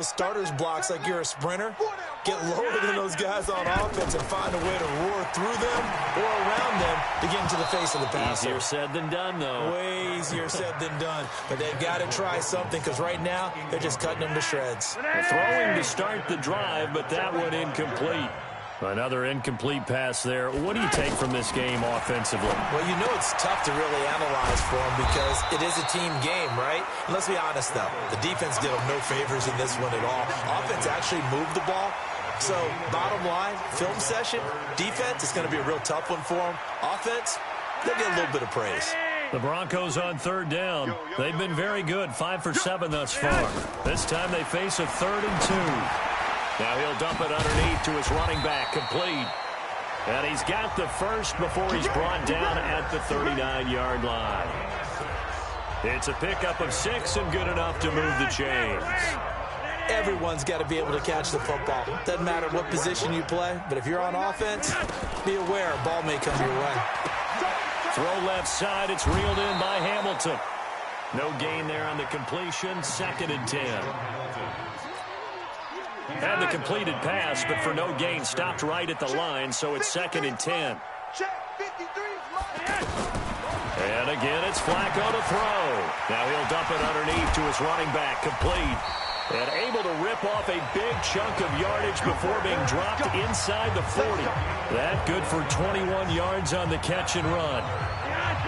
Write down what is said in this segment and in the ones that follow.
Starters blocks like you're a sprinter. Get lower than those guys on offense and find a way to roar through them or around them to get into the face of the passer. Easier said than done, though. Way easier said than done. But they've got to try something because right now they're just cutting them to shreds. Throwing to start the drive, but that one incomplete. Another incomplete pass there. What do you take from this game offensively? Well, you know it's tough to really analyze for them because it is a team game, right? And let's be honest, though. The defense did them no favors in this one at all. Offense actually moved the ball. So, bottom line, film session, defense is going to be a real tough one for them. Offense, they'll get a little bit of praise. The Broncos on third down. They've been very good, 5 for 7 thus far. This time they face a 3rd and 2. Now he'll dump it underneath to his running back, complete. And he's got the first before he's brought down at the 39-yard line. It's a pickup of 6 and good enough to move the chains. Everyone's got to be able to catch the football. Doesn't matter what position you play, but if you're on offense, be aware a ball may come your way. Throw left side, it's reeled in by Hamilton. No gain there on the completion, 2nd and 10. Had the completed pass, but for no gain, stopped right at the line, so it's 2nd and 10. And again, it's Flacco to throw. Now he'll dump it underneath to his running back, complete. And able to rip off a big chunk of yardage before being dropped inside the 40. That good for 21 yards on the catch and run.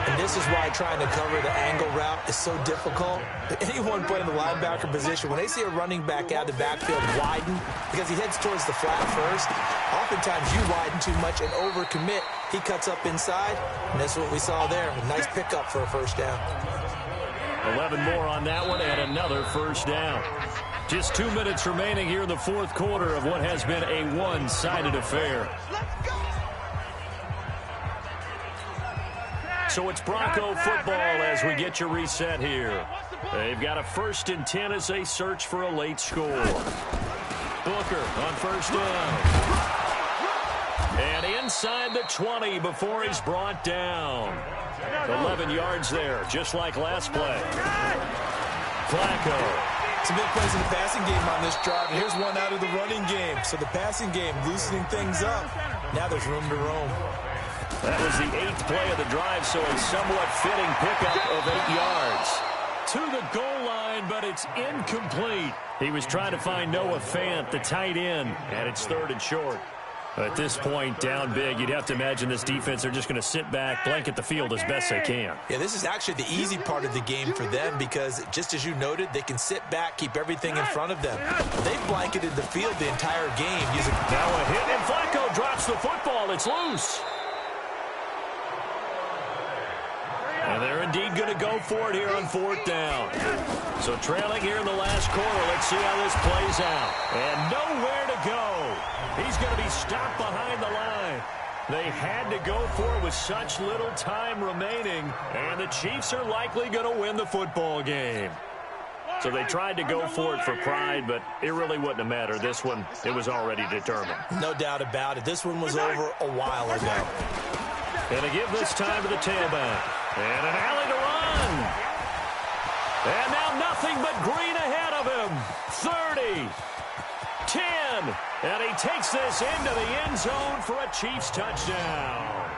And this is why trying to cover the angle route is so difficult. Anyone playing the linebacker position, when they see a running back out of the backfield widen, because he heads towards the flat first, oftentimes you widen too much and overcommit. He cuts up inside, and that's what we saw there. A nice pickup for a first down. 11 more on that one, and another first down. Just 2 minutes remaining here in the 4th quarter of what has been a one-sided affair. So it's Bronco football as we get you reset here. They've got a 1st and 10 as they search for a late score. Booker on first down. And inside the 20 before he's brought down. 11 yards there, just like last play. Flacco. Some big plays in the passing game on this drive, and here's one out of the running game. So the passing game loosening things up. Now there's room to roam. That was the 8th play of the drive, so a somewhat fitting pickup of 8 yards. To the goal line, but it's incomplete. He was trying to find Noah Fant, the tight end, and it's 3rd and short. At this point, down big, you'd have to imagine this defense, they're just going to sit back, blanket the field as best they can. Yeah, this is actually the easy part of the game for them because, just as you noted, they can sit back, keep everything in front of them. They've blanketed the field the entire game. Now a hit, and Flacco drops the football. It's loose. And they're indeed going to go for it here on 4th down. So trailing here in the last quarter. Let's see how this plays out. And nowhere to go. He's going to be stopped behind the line. They had to go for it with such little time remaining. And the Chiefs are likely going to win the football game. So they tried to go for it for pride, but it really wouldn't have mattered. This one, it was already determined. No doubt about it. This one was over a while ago. And to give this time to the tailback. And an alley to run. And now nothing but green ahead of him. 30. 10. And he takes this into the end zone for a Chiefs touchdown.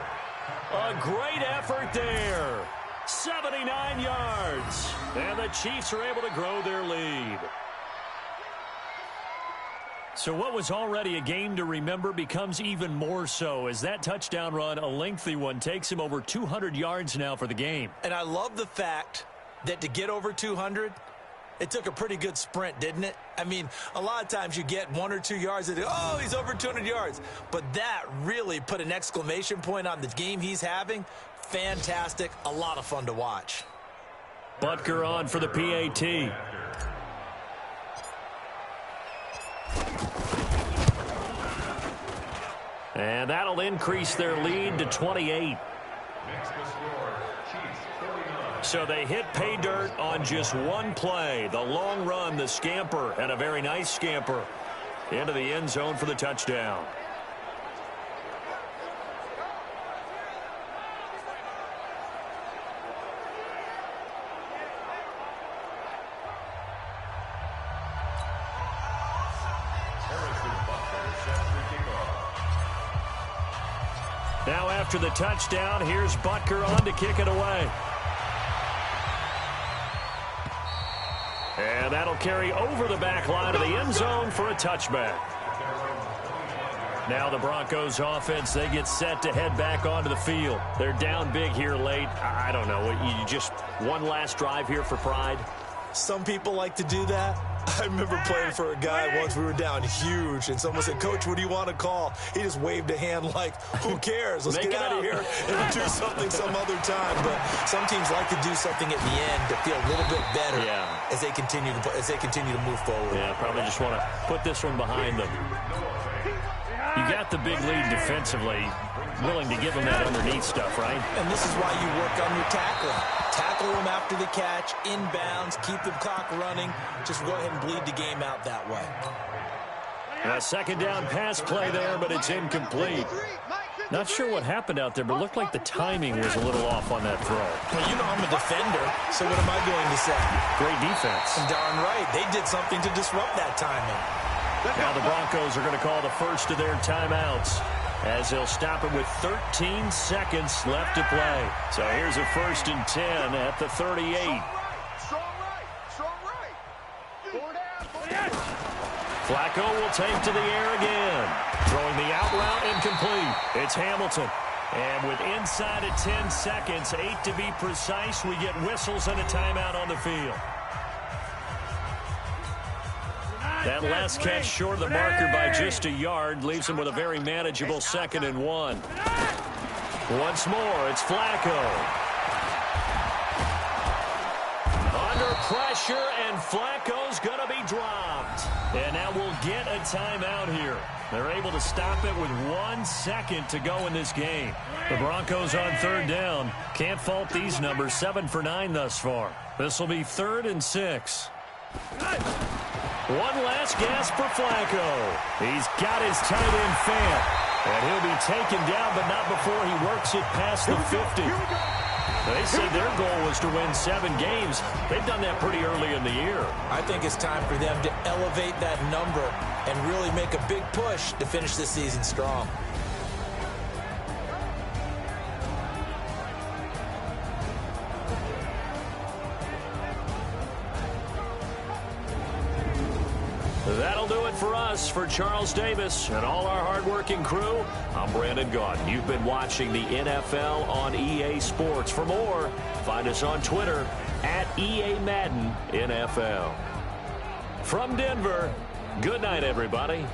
A great effort there. 79 yards. And the Chiefs are able to grow their lead. So what was already a game to remember becomes even more so as that touchdown run, a lengthy one, takes him over 200 yards now for the game. And I love the fact that to get over 200, it took a pretty good sprint, didn't it? I mean, a lot of times you get 1 or 2 yards and oh, he's over 200 yards. But that really put an exclamation point on the game he's having. Fantastic. A lot of fun to watch. Butker on for the PAT. And that'll increase their lead to 28. So they hit pay dirt on just one play. The long run, the scamper, and a very nice scamper into the end zone for the touchdown. Now after the touchdown, here's Butker on to kick it away. And that'll carry over the back line of the end zone for a touchback. Now the Broncos offense, they get set to head back onto the field. They're down big here late. I don't know. You just one last drive here for pride? Some people like to do that. I remember playing for a guy once. We were down huge, and someone said, "Coach, what do you want to call?" He just waved a hand like, who cares? Let's get out of here and do something some other time. But some teams like to do something at the end to feel a little bit better as they continue to move forward. Yeah, probably just want to put this one behind them. You got the big lead defensively, willing to give them that underneath stuff, right? And this is why you work on your tackling. Tackle them after the catch, inbounds, keep the clock running. Just go ahead and bleed the game out that way. A second down pass play there, but it's incomplete. Not sure what happened out there, but it looked like the timing was a little off on that throw. Well, you know I'm a defender, so what am I going to say? Great defense. Darn right. They did something to disrupt that timing. Now the Broncos are going to call the first of their timeouts as they'll stop it with 13 seconds left to play. So here's a 1st and 10 at the 38. Flacco will take to the air again. Throwing the out route incomplete. It's Hamilton. And with inside of 10 seconds, 8 to be precise, we get whistles and a timeout on the field. That last catch short of the marker by just a yard leaves him with a very manageable 2nd and 1. Once more, it's Flacco. Under pressure, and Flacco's going to be dropped. And now we'll get a timeout here. They're able to stop it with 1 second to go in this game. The Broncos on 3rd down. Can't fault these numbers. 7 for 9 thus far. This will be 3rd and 6. One last gasp for Flacco. He's got his tight end Fant. And he'll be taken down, but not before he works it past the 50. They said their goal was to win 7 games. They've done that pretty early in the year. I think it's time for them to elevate that number and really make a big push to finish this season strong. That'll do it for us. For Charles Davis and all our hardworking crew, I'm Brandon Gaudin. You've been watching the NFL on EA Sports. For more, find us on Twitter at EA Madden NFL. From Denver, good night, everybody.